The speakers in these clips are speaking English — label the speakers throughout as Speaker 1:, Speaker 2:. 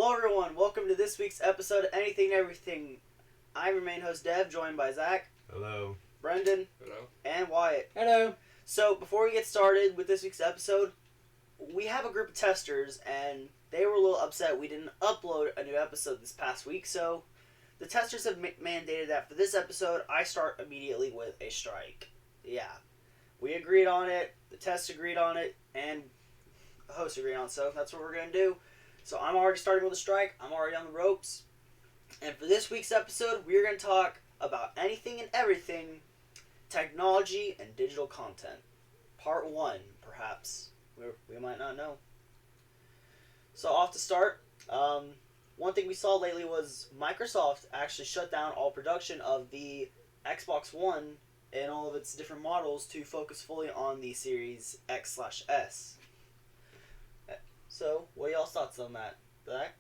Speaker 1: Hello everyone, welcome to this week's episode of Anything and Everything. I'm your main host Dev, joined by Zach.
Speaker 2: Hello.
Speaker 1: Brendan.
Speaker 3: Hello.
Speaker 1: And Wyatt.
Speaker 4: Hello.
Speaker 1: So before we get started with this week's episode, we have a group of testers and they were a little upset we didn't upload a new episode this past week, so the testers have mandated that for this episode I start immediately with a strike. Yeah. We agreed on it, the tests agreed on it, and the host agreed on it, so that's what we're going to do. So I'm already starting with a strike, I'm already on the ropes, and for this week's episode we're going to talk about anything and everything technology and digital content. Part 1, perhaps. We might not know. So off to start, one thing we saw lately was Microsoft actually shut down all production of the Xbox One and all of its different models to focus fully on the Series X/S. So, what are y'all's thoughts on that, Zach?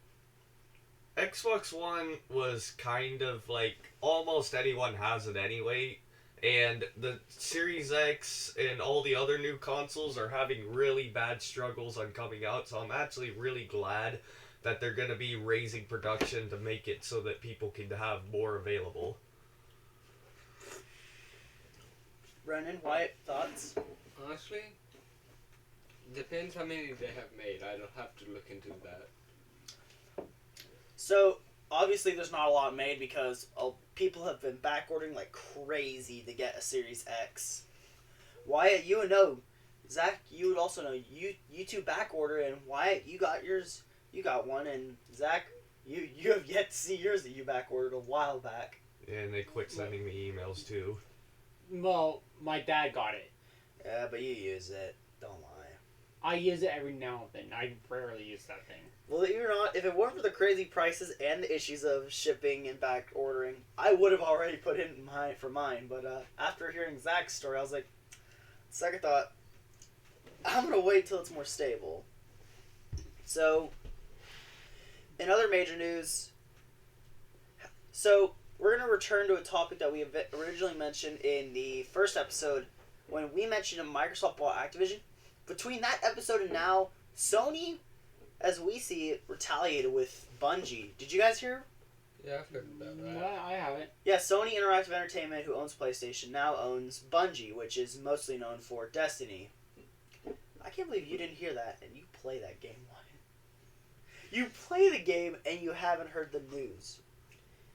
Speaker 2: Xbox One was kind of like almost anyone has it anyway, and the Series X and all the other new consoles are having really bad struggles on coming out, so I'm actually really glad that they're going to be raising production to make it so that people can have more available.
Speaker 1: Brendan, Wyatt, thoughts?
Speaker 3: Honestly, depends how many they have made. I don't have to look into that.
Speaker 1: So, obviously there's not a lot made because people have been back ordering like crazy to get a Series X. Wyatt, you would know. Zach, you would also know. You two back order, and Wyatt, you got yours. You got one, and Zach, you have yet to see yours that you back ordered a while back.
Speaker 2: And they quit sending me emails too.
Speaker 4: Well, my dad got it.
Speaker 1: Yeah, but you use it. Don't lie.
Speaker 4: I use it every now and then. I rarely use that thing.
Speaker 1: Believe it or not, if it weren't for the crazy prices and the issues of shipping and back ordering, I would have already put in for mine. But after hearing Zach's story, I was like, second thought, I'm going to wait till it's more stable. So, in other major news, we're going to return to a topic that we originally mentioned in the first episode when we mentioned Microsoft bought Activision. Between that episode and now, Sony, as we see it, retaliated with Bungie. Did you guys hear?
Speaker 3: Yeah, I've heard about that.
Speaker 4: No, I haven't.
Speaker 1: Yeah, Sony Interactive Entertainment, who owns PlayStation, now owns Bungie, which is mostly known for Destiny. I can't believe you didn't hear that, and you play that game, Wyatt. You play the game, and you haven't heard the news.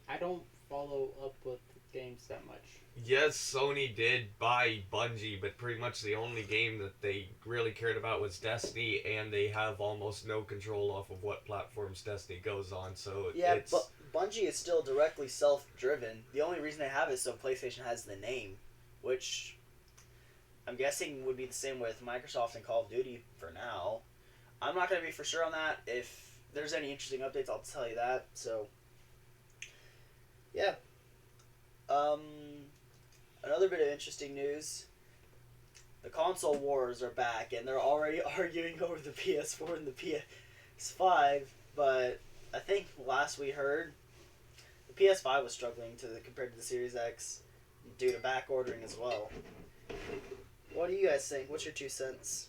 Speaker 4: I don't follow up with games that much.
Speaker 2: Yes, Sony did buy Bungie, but pretty much the only game that they really cared about was Destiny, and they have almost no control off of what platforms Destiny goes on, so
Speaker 1: Yeah, but Bungie is still directly self-driven. The only reason they have it is so PlayStation has the name, which I'm guessing would be the same with Microsoft and Call of Duty for now. I'm not going to be for sure on that. If there's any interesting updates, I'll tell you that. So, yeah. Another bit of interesting news. The console wars are back, and they're already arguing over the PS4 and the PS5, but I think last we heard, the PS5 was struggling compared to the Series X due to back ordering as well. What do you guys think? What's your 2 cents?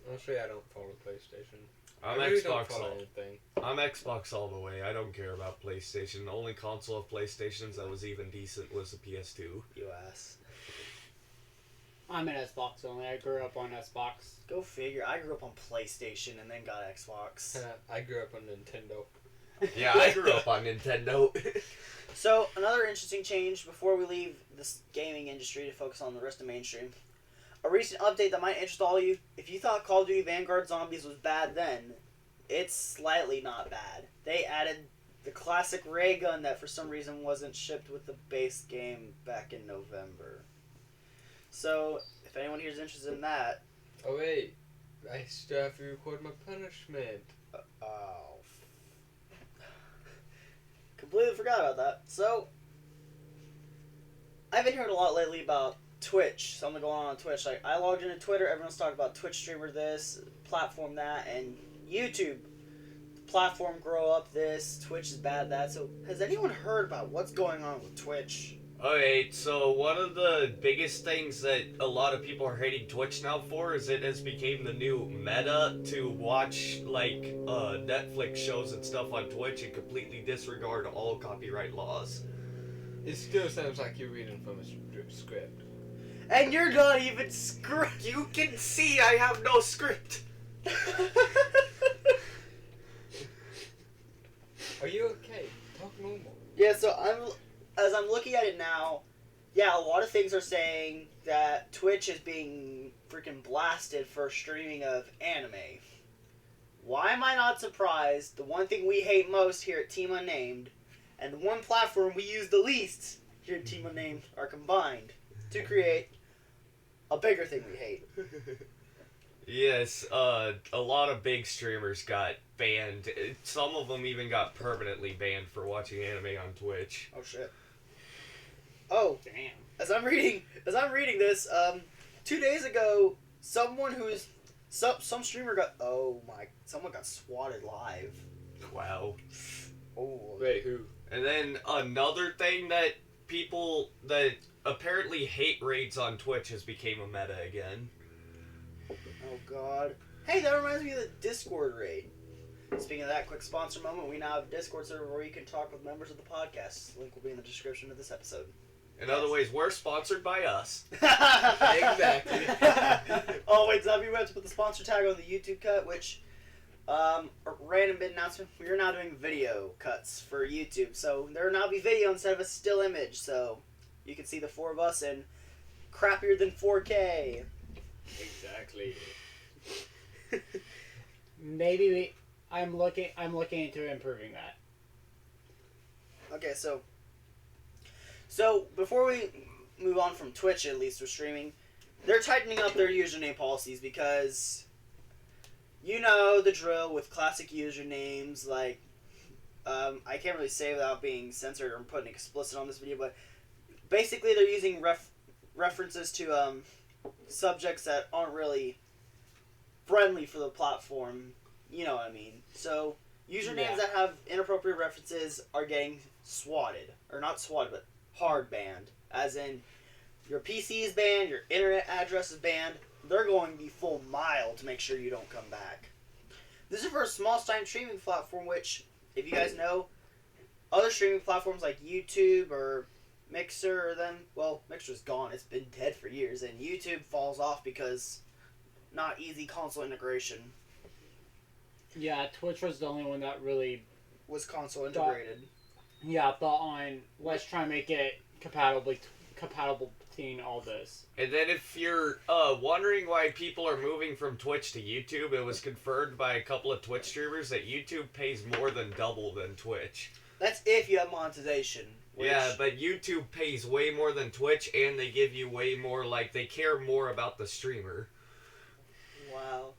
Speaker 3: Honestly, I don't follow PlayStation.
Speaker 2: I'm
Speaker 3: I really
Speaker 2: Xbox
Speaker 3: don't follow
Speaker 2: all.
Speaker 3: anything.
Speaker 2: I'm Xbox all the way. I don't care about PlayStation. The only console of PlayStations that was even decent was the PS2.
Speaker 1: You ass.
Speaker 4: I'm an Xbox only. I grew up on Xbox.
Speaker 1: Go figure. I grew up on PlayStation and then got Xbox.
Speaker 3: I grew up on Nintendo.
Speaker 2: Yeah, I grew up on Nintendo.
Speaker 1: So, another interesting change before we leave this gaming industry to focus on the rest of mainstream. A recent update that might interest all of you. If you thought Call of Duty Vanguard Zombies was bad then, it's slightly not bad. They added the classic ray gun that for some reason wasn't shipped with the base game back in November. So, if anyone here is interested in that...
Speaker 3: Oh wait, I still have to record my punishment.
Speaker 1: Oh. Completely forgot about that. So, I've been hearing a lot lately about Twitch, something going on Twitch. Like, I logged into Twitter, everyone's talking about Twitch streamer this, platform that, and YouTube, platform grow up this, Twitch is bad that. So, has anyone heard about what's going on with Twitch?
Speaker 2: Alright, so one of the biggest things that a lot of people are hating Twitch now for is it has become the new meta to watch, like, Netflix shows and stuff on Twitch and completely disregard all copyright laws.
Speaker 3: It still sounds like you're reading from a script.
Speaker 1: And you're not even script.
Speaker 2: You can see I have no script!
Speaker 3: Are you okay? Talk normal.
Speaker 1: Yeah, so as I'm looking at it now, yeah, a lot of things are saying that Twitch is being freaking blasted for streaming of anime. Why am I not surprised? The one thing we hate most here at Team Unnamed, and the one platform we use the least here at Team Unnamed, are combined to create a bigger thing we hate.
Speaker 2: Yes, a lot of big streamers got banned. Some of them even got permanently banned for watching anime on Twitch.
Speaker 1: Oh shit. Oh,
Speaker 4: Damn.
Speaker 1: as I'm reading this, 2 days ago, someone who's some streamer got someone got swatted live.
Speaker 2: Wow.
Speaker 1: Oh.
Speaker 3: Wait, who?
Speaker 2: And then another thing that people that apparently hate raids on Twitch has became a meta again.
Speaker 1: Oh god. Hey, that reminds me of the Discord raid. Speaking of that, quick sponsor moment, we now have a Discord server where you can talk with members of the podcast. Link will be in the description of this episode.
Speaker 2: In other ways, we're sponsored by us.
Speaker 3: Exactly.
Speaker 1: Oh wait, Zub, we have to put the sponsor tag on the YouTube cut, which a random bit announcement. We are now doing video cuts for YouTube, so there will now be video instead of a still image, so you can see the four of us in crappier than 4K.
Speaker 3: Exactly.
Speaker 4: Maybe I'm looking into improving that.
Speaker 1: Okay, so before we move on from Twitch, at least with streaming, they're tightening up their username policies because you know the drill with classic usernames like I can't really say without being censored or putting explicit on this video, but basically they're using references to subjects that aren't really friendly for the platform. You know what I mean? So usernames that have inappropriate references are getting swatted, or not swatted, but hard banned. As in, your PC is banned, your internet address is banned. They're going the full mile to make sure you don't come back. This is for a small-time streaming platform, which, if you guys know, other streaming platforms like YouTube or Mixer, or them, well, Mixer's gone. It's been dead for years, and YouTube falls off because not easy console integration.
Speaker 4: Yeah, Twitch was the only one that really
Speaker 1: Was console integrated.
Speaker 4: thought on let's try and make it compatible between all this.
Speaker 2: And then if you're wondering why people are moving from Twitch to YouTube, it was confirmed by a couple of Twitch streamers that YouTube pays more than double than Twitch.
Speaker 1: That's if you have monetization. Which,
Speaker 2: Yeah, but YouTube pays way more than Twitch, and they give you way more, like, they care more about the streamer.
Speaker 1: wow.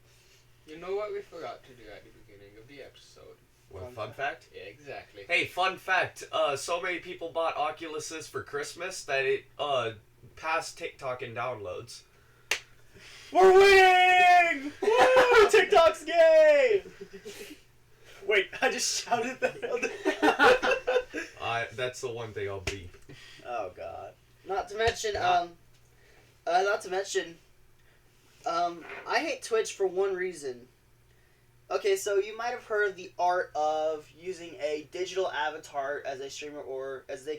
Speaker 3: You know what we forgot to do at the beginning of the episode?
Speaker 2: What, fun fact?
Speaker 3: Yeah, exactly.
Speaker 2: Hey, fun fact, so many people bought Oculuses for Christmas that it passed TikTok in downloads.
Speaker 1: We're winning! Woo! TikTok's gay! Wait, I just shouted that.
Speaker 2: That's the one thing I'll beep.
Speaker 1: Oh god. Not to mention, I hate Twitch for one reason. Okay, so you might have heard of the art of using a digital avatar as a streamer, or as the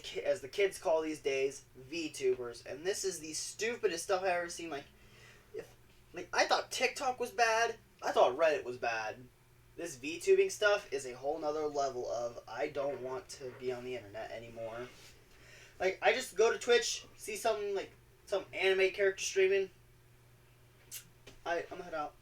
Speaker 1: kids call these days, VTubers. And this is the stupidest stuff I've ever seen. I thought TikTok was bad. I thought Reddit was bad. This VTubing stuff is a whole nother level of I don't want to be on the internet anymore. Like, I just go to Twitch, see some anime character streaming. I'm gonna head out.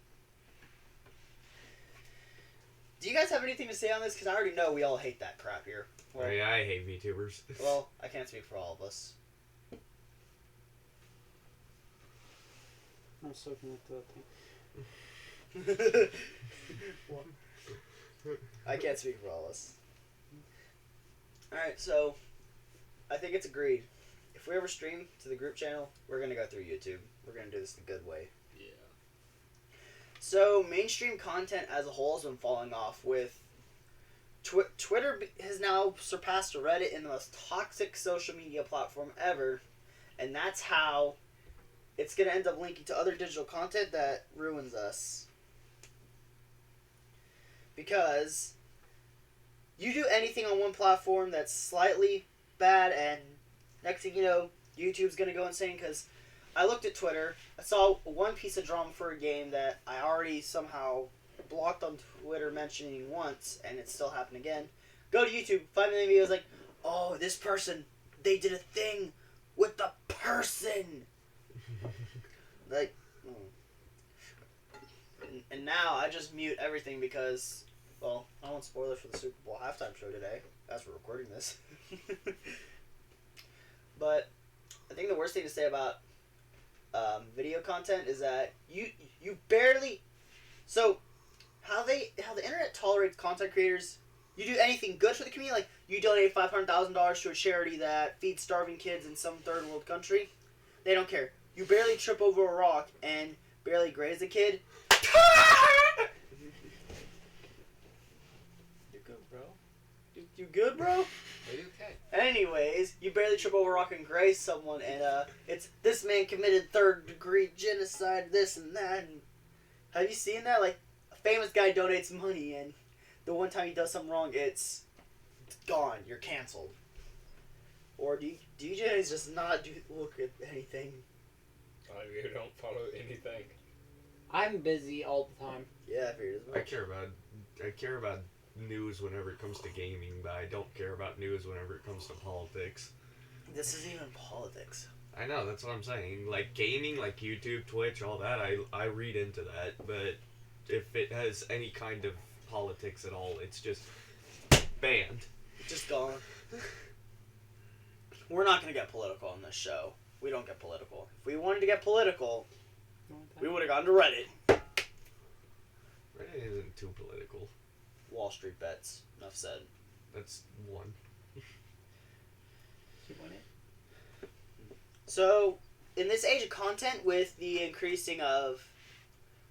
Speaker 1: Do you guys have anything to say on this? Because I already know we all hate that crap here. Well,
Speaker 2: Yeah, I hate VTubers.
Speaker 1: well, I can't speak for all of us.
Speaker 4: I'm just looking at the thing.
Speaker 1: I can't speak for all of us. Alright, so I think it's agreed. If we ever stream to the group channel, we're going to go through YouTube. We're going to do this the good way.
Speaker 3: Yeah.
Speaker 1: So, mainstream content as a whole has been falling off with Twitter has now surpassed Reddit in the most toxic social media platform ever, and that's how it's going to end up linking to other digital content that ruins us. Because you do anything on one platform that's slightly bad, and next thing you know, YouTube's going to go insane. Because I looked at Twitter, I saw one piece of drama for a game that I already somehow blocked on Twitter mentioning once, and it still happened again. Go to YouTube, 5 million videos like, oh, this person, they did a thing with the person. Like, and now I just mute everything because, well, I want spoilers for the Super Bowl halftime show today, as we're recording this. But I think the worst thing to say about video content is that you barely, so how the internet tolerates content creators. You do anything good for the community, like you donate $500,000 to a charity that feeds starving kids in some third world country, they don't care. You barely trip over a rock and barely graze a kid. You good, bro? You good, bro?
Speaker 3: Are you okay?
Speaker 1: Anyways, you barely trip over a rock and graze someone, and it's this man committed third-degree genocide, this and that. And have you seen that? Like, a famous guy donates money, and the one time he does something wrong, it's gone. You're canceled. Or DJs just not look at anything.
Speaker 3: I really don't follow anything.
Speaker 4: I'm busy all the time.
Speaker 1: Yeah, I figured as
Speaker 2: I
Speaker 1: much.
Speaker 2: care about news whenever it comes to gaming, but I don't care about news whenever it comes to politics.
Speaker 1: This isn't even politics.
Speaker 2: I know, that's what I'm saying. Like gaming, like YouTube, Twitch, all that, I read into that, but if it has any kind of politics at all, it's just banned.
Speaker 1: Just gone. We're not going to get political on this show. We don't get political. If we wanted to get political, we would have gone to Reddit.
Speaker 2: Reddit isn't too political.
Speaker 1: Wall Street bets. Enough said.
Speaker 2: That's one.
Speaker 1: So, in this age of content, with the increasing of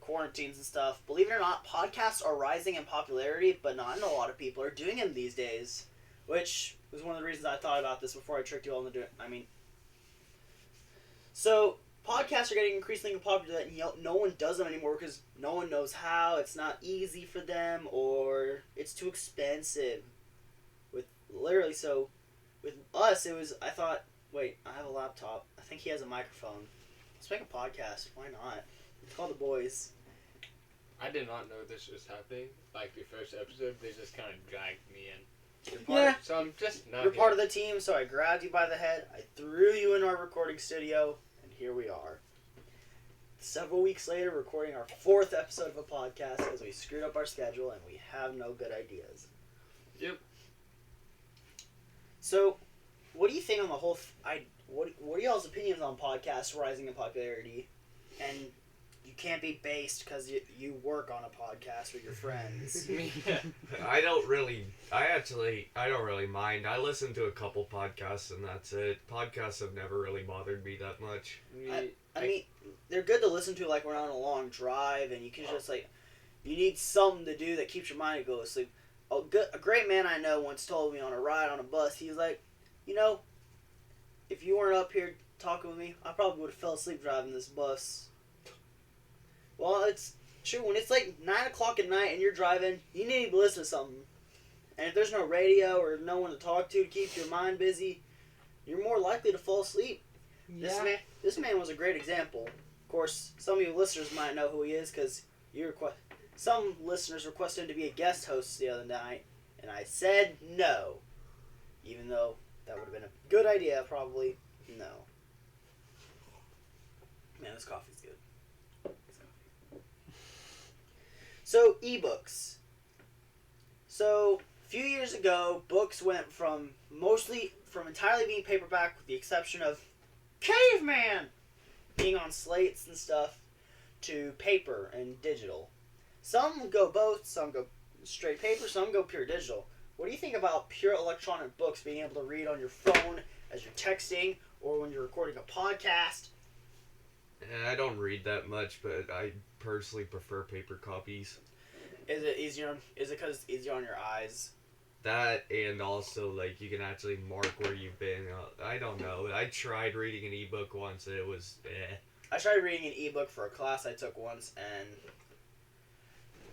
Speaker 1: quarantines and stuff, believe it or not, podcasts are rising in popularity, but not a lot of people are doing them these days. Which was one of the reasons I thought about this before I tricked you all into doing it. So, podcasts are getting increasingly popular, and no one does them anymore because no one knows how, it's not easy for them, or it's too expensive. With us, it was, I thought, wait, I have a laptop. I think he has a microphone. Let's make a podcast. Why not? It's called The Boys.
Speaker 3: I did not know this was happening. Like the first episode, they just kind of dragged me in.
Speaker 1: Yeah.
Speaker 3: So I'm just not.
Speaker 1: You're part of the team, so I grabbed you by the head, I threw you in our recording studio, and here we are. Several weeks later, recording our 4th episode of a podcast because we screwed up our schedule and we have no good ideas.
Speaker 3: Yep.
Speaker 1: So, what do you think on the whole? What are y'all's opinions on podcasts rising in popularity? And you can't be based because you work on a podcast with your friends.
Speaker 2: I don't really mind. I listen to a couple podcasts and that's it. Podcasts have never really bothered me that much.
Speaker 1: I mean, they're good to listen to like when on a long drive, and you can just like, you need something to do that keeps your mind to go to sleep. A great man I know once told me on a ride on a bus, he was like, if you weren't up here talking with me, I probably would have fell asleep driving this bus. Well, it's true. When it's like 9 o'clock at night and you're driving, you need to listen to something. And if there's no radio or no one to talk to keep your mind busy, you're more likely to fall asleep.
Speaker 4: Yeah.
Speaker 1: This man was a great example. Of course, some of you listeners might know who he is because some listeners requested him to be a guest host the other night, and I said no. Even though that would have been a good idea, probably. No. Man, this coffee's good. So, ebooks. So, a few years ago, books went from entirely being paperback, with the exception of Caveman being on slates and stuff, to paper and digital. Some go both, some go straight paper, some go pure digital. What do you think about pure electronic books, being able to read on your phone as you're texting or when you're recording a podcast?
Speaker 2: I don't read that much, but I personally prefer paper copies.
Speaker 1: Is it easier? Is it because it's easier on your eyes?
Speaker 2: That, and also, like, you can actually mark where you've been. I don't know. I tried reading an ebook once, and it was
Speaker 1: I tried reading an ebook for a class I took once, and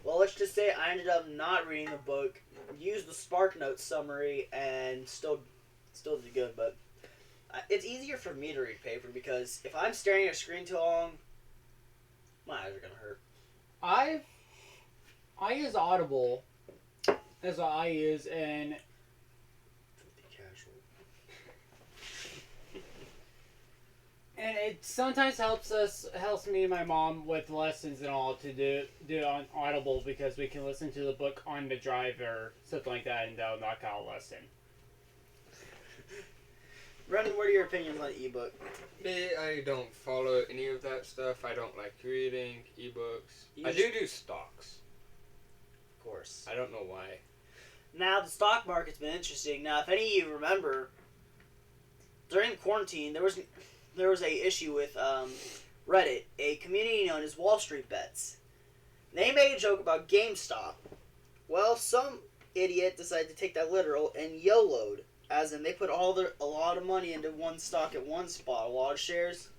Speaker 1: well, let's just say I ended up not reading the book, used the SparkNotes summary, and still did good. But it's easier for me to read paper because if I'm staring at a screen too long, my eyes are gonna hurt.
Speaker 4: I use Audible as what I use, and and it sometimes helps me and my mom with lessons and all to do it on Audible because we can listen to the book on the drive or something like that, and that'll knock out a lesson.
Speaker 1: Brendan, what are your opinions on ebook?
Speaker 3: Me, I don't follow any of that stuff. I don't like reading ebooks. I do stocks.
Speaker 1: Of course.
Speaker 3: I don't know why.
Speaker 1: Now, the stock market's been interesting. Now, if any of you remember, during quarantine, there was a issue with Reddit, a community known as Wall Street Bets. They made a joke about GameStop. Well, some idiot decided to take that literal and YOLO'd, as in they put a lot of money into one stock at one spot, a lot of shares.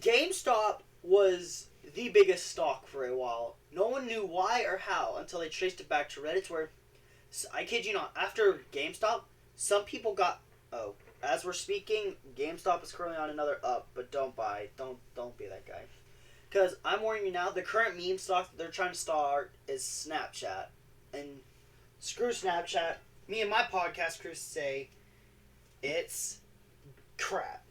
Speaker 1: GameStop was the biggest stock for a while. No one knew why or how until they traced it back to Reddit, where, I kid you not, after GameStop, some people got... Oh, as we're speaking, GameStop is currently on another up, but don't buy. Don't be that guy. Because I'm warning you now, the current meme stock that they're trying to start is Snapchat. And screw Snapchat. Me and my podcast crew say it's crap.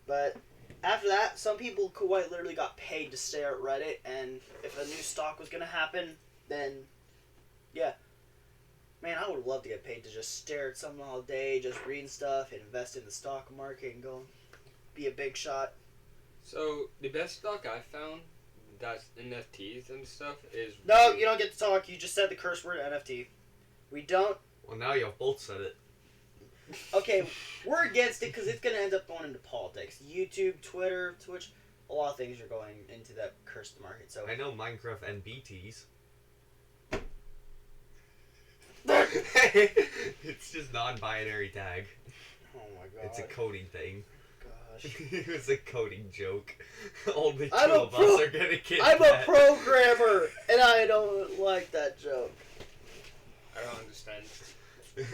Speaker 1: But after that, some people quite literally got paid to stare at Reddit, and if a new stock was going to happen, then yeah. Man, I would love to get paid to just stare at something all day, just reading stuff, and invest in the stock market and go be a big shot.
Speaker 3: So, the best stock I found that's NFTs and stuff is...
Speaker 1: No, you don't get to talk. You just said the curse word NFT. We don't...
Speaker 2: Well, now you've both said it.
Speaker 1: Okay, we're against it because it's going to end up going into politics. YouTube, Twitter, Twitch, a lot of things are going into that cursed market. So
Speaker 2: I know Minecraft NBTs. It's just non-binary tag.
Speaker 1: Oh my god.
Speaker 2: It's a coding thing.
Speaker 1: Gosh.
Speaker 2: It was a coding joke. Only two
Speaker 1: I'm
Speaker 2: of us are gonna get
Speaker 1: I'm
Speaker 2: that.
Speaker 1: a programmer, and I don't like that joke.
Speaker 3: I don't understand.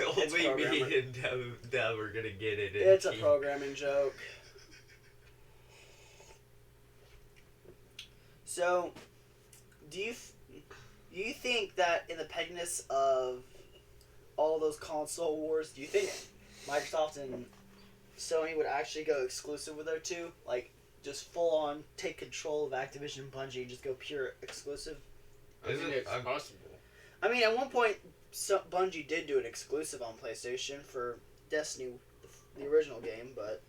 Speaker 2: Only me
Speaker 1: programmer.
Speaker 2: and Dev are gonna get it.
Speaker 1: It's a programming joke. So, do you think that in the pettiness of all those console wars, do you think Microsoft and Sony would actually go exclusive with their two? Like, just full on take control of Activision and Bungie and just go pure exclusive?
Speaker 3: I mean, it's possible.
Speaker 1: I mean, at one point, Bungie did do an exclusive on PlayStation for Destiny, the original game, but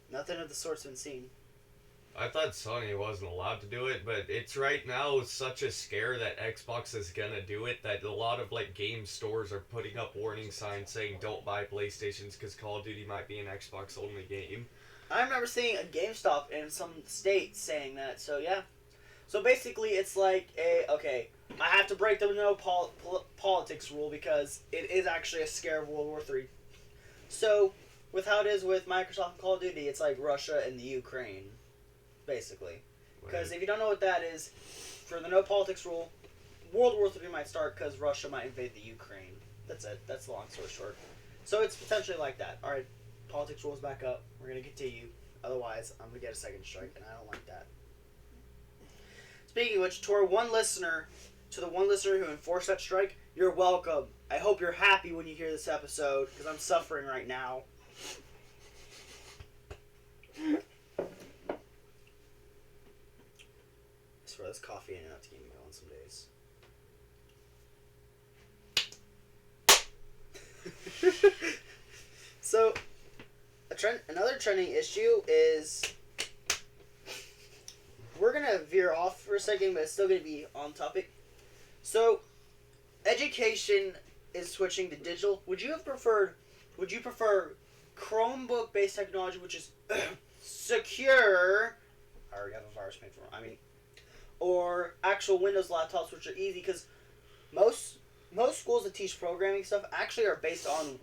Speaker 1: nothing of the sort's been seen.
Speaker 2: I thought Sony wasn't allowed to do it, but it's right now such a scare that Xbox is gonna do it that a lot of like game stores are putting up warning signs saying don't buy PlayStations because Call of Duty might be an Xbox only game.
Speaker 1: I remember seeing a GameStop in some states saying that, so yeah. So basically it's like okay, I have to break the no politics rule because it is actually a scare of World War III. So, with how it is with Microsoft and Call of Duty, it's like Russia and the Ukraine. Basically. Because if you don't know what that is, for the no politics rule, World War III might start because Russia might invade the Ukraine. That's it. That's the long story short. So it's potentially like that. Alright, politics rules back up. We're going to continue. Otherwise, I'm going to get a second strike, and I don't like that. Speaking of which, to the one listener who enforced that strike, you're welcome. I hope you're happy when you hear this episode, because I'm suffering right now. I swear this coffee ain't enough to keep me going some days. So, another trending issue is... We're going to veer off for a second, but it's still going to be on topic. So, education is switching to digital. Would you prefer Chromebook-based technology, which is secure? I already have a virus made for it. or actual Windows laptops, which are easy, because most schools that teach programming stuff actually are based on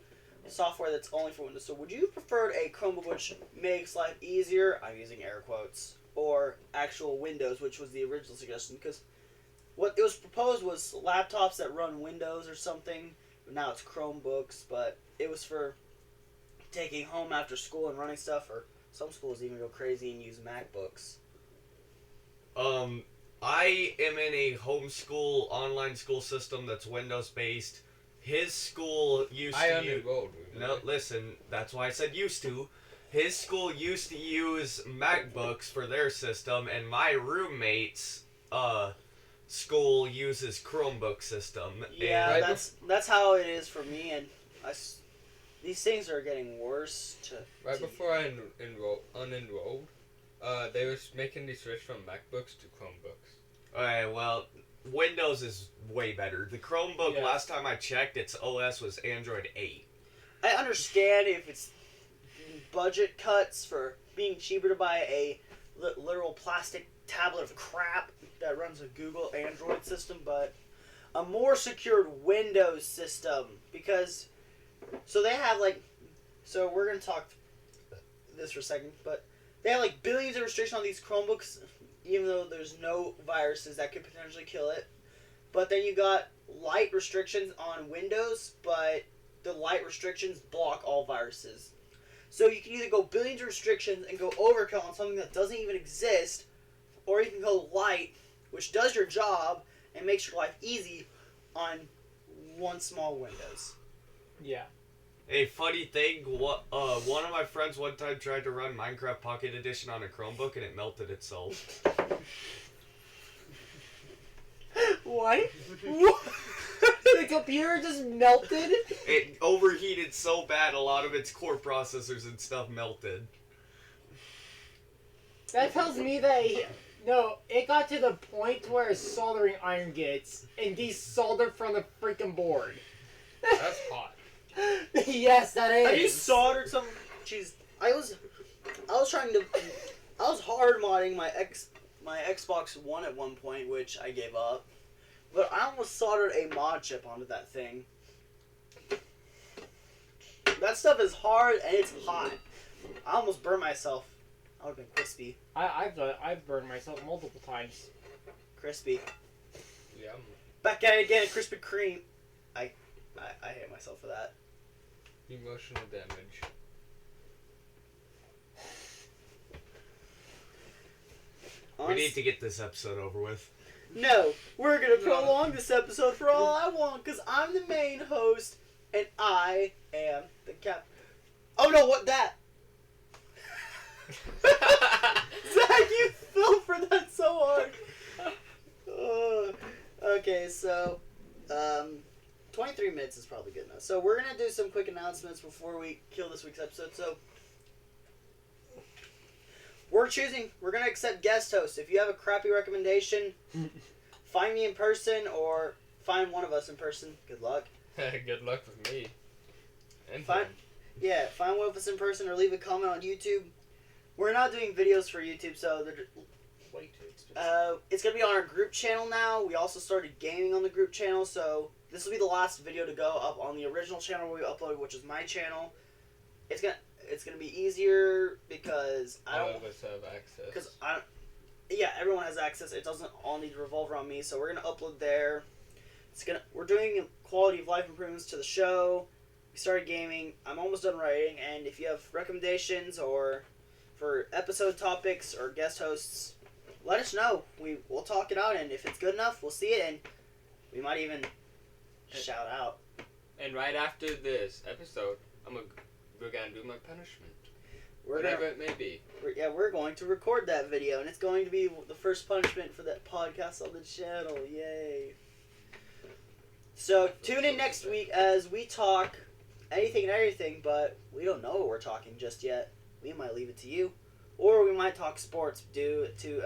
Speaker 1: software that's only for Windows. So would you prefer a Chromebook which makes life easier? I'm using air quotes. Or actual Windows, which was the original suggestion, because what it was proposed was laptops that run Windows or something. But now it's Chromebooks, but it was for taking home after school and running stuff, or some schools even go crazy and use MacBooks.
Speaker 2: I am in a homeschool online school system that's Windows based. His school used to use. No, listen. That's why I said used to. His school used to use MacBooks for their system, and my roommate's school uses Chromebook system.
Speaker 1: Yeah,
Speaker 2: and
Speaker 1: that's how it is for me, and these things are getting worse.
Speaker 3: Before I unenrolled, they were making the switch from MacBooks to Chromebooks.
Speaker 2: Alright, well, Windows is way better. The Chromebook, last time I checked, its OS was Android 8.
Speaker 1: I understand if it's budget cuts for being cheaper to buy a literal plastic tablet of crap that runs a Google Android system, but a more secured Windows system, because so they have so we're gonna talk this for a second, but they have billions of restrictions on these Chromebooks, even though there's no viruses that could potentially kill it. But then you got light restrictions on Windows, but the light restrictions block all viruses. So you can either go billions of restrictions and go overkill on something that doesn't even exist, or you can go light, which does your job and makes your life easy on one small Windows.
Speaker 4: Yeah.
Speaker 2: A funny thing, one of my friends one time tried to run Minecraft Pocket Edition on a Chromebook and it melted itself.
Speaker 4: What? The computer just melted?
Speaker 2: It overheated so bad, a lot of its core processors and stuff melted.
Speaker 4: That tells me that it got to the point where a soldering iron gets and desoldered from the freaking board.
Speaker 3: That's hot.
Speaker 4: Yes, that is.
Speaker 1: Have you soldered some? Jeez, I was hard modding my Xbox One at one point, which I gave up. But I almost soldered a mod chip onto that thing. That stuff is hard and it's hot. I almost burned myself. I would have been crispy.
Speaker 4: I've burned myself multiple times.
Speaker 1: Crispy.
Speaker 3: Yum.
Speaker 1: Back at it again, Krispy Kreme. I hate myself for that.
Speaker 3: Emotional damage.
Speaker 2: We need to get this episode over with.
Speaker 1: No, we're gonna prolong this episode for all I want, because I'm the main host, and I am the cap. Oh no, what that? Zach, you fell for that so hard. Okay, so, 23 minutes is probably good enough. So we're gonna do some quick announcements before we kill this week's episode. So, we're gonna accept guest hosts. If you have a crappy recommendation, find me in person or find one of us in person. Good luck.
Speaker 3: Good luck with me. And
Speaker 1: Find one of us in person or leave a comment on YouTube. We're not doing videos for YouTube, so they're
Speaker 4: Way too expensive.
Speaker 1: it's gonna be on our group channel now. We also started gaming on the group channel, so this will be the last video to go up on the original channel where we uploaded, which is my channel. It's gonna be easier because
Speaker 3: all of us have access.
Speaker 1: everyone has access. It doesn't all need to revolve around me, so we're gonna upload there. We're doing quality of life improvements to the show. We started gaming. I'm almost done writing, and if you have recommendations or for episode topics or guest hosts, let us know. We'll talk it out, and if it's good enough, we'll see it, and we might even shout out.
Speaker 3: And right after this episode, we're gonna do my punishment.
Speaker 1: Whatever
Speaker 3: Whatever it may be.
Speaker 1: We're going to record that video, and it's going to be the first punishment for that podcast on the channel. Yay! So tune in next week as we talk anything and everything, but we don't know what we're talking just yet. We might leave it to you, or we might talk sports due to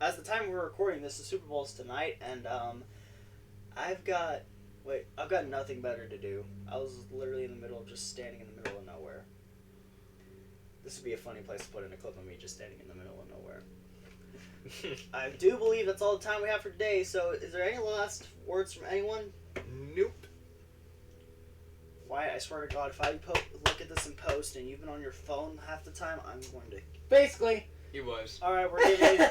Speaker 1: as the time we're recording this, the Super Bowl's tonight, and I've got nothing better to do. I was literally in the middle of just standing in the middle of nowhere. This would be a funny place to put in a clip of me just standing in the middle of nowhere. I do believe that's all the time we have for today, so is there any last words from anyone?
Speaker 2: Nope.
Speaker 1: Why? I swear to God, if I look at this in post and you've been on your phone half the time, I'm going to.
Speaker 4: Basically.
Speaker 3: He was.
Speaker 1: All right, we're giving.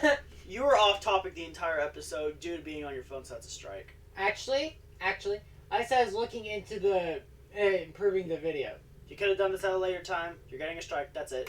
Speaker 1: You were off topic the entire episode due to being on your phone, so that's a strike.
Speaker 4: Actually, I said I was looking into the improving the video.
Speaker 1: You could have done this at a later time. You're getting a strike. That's it.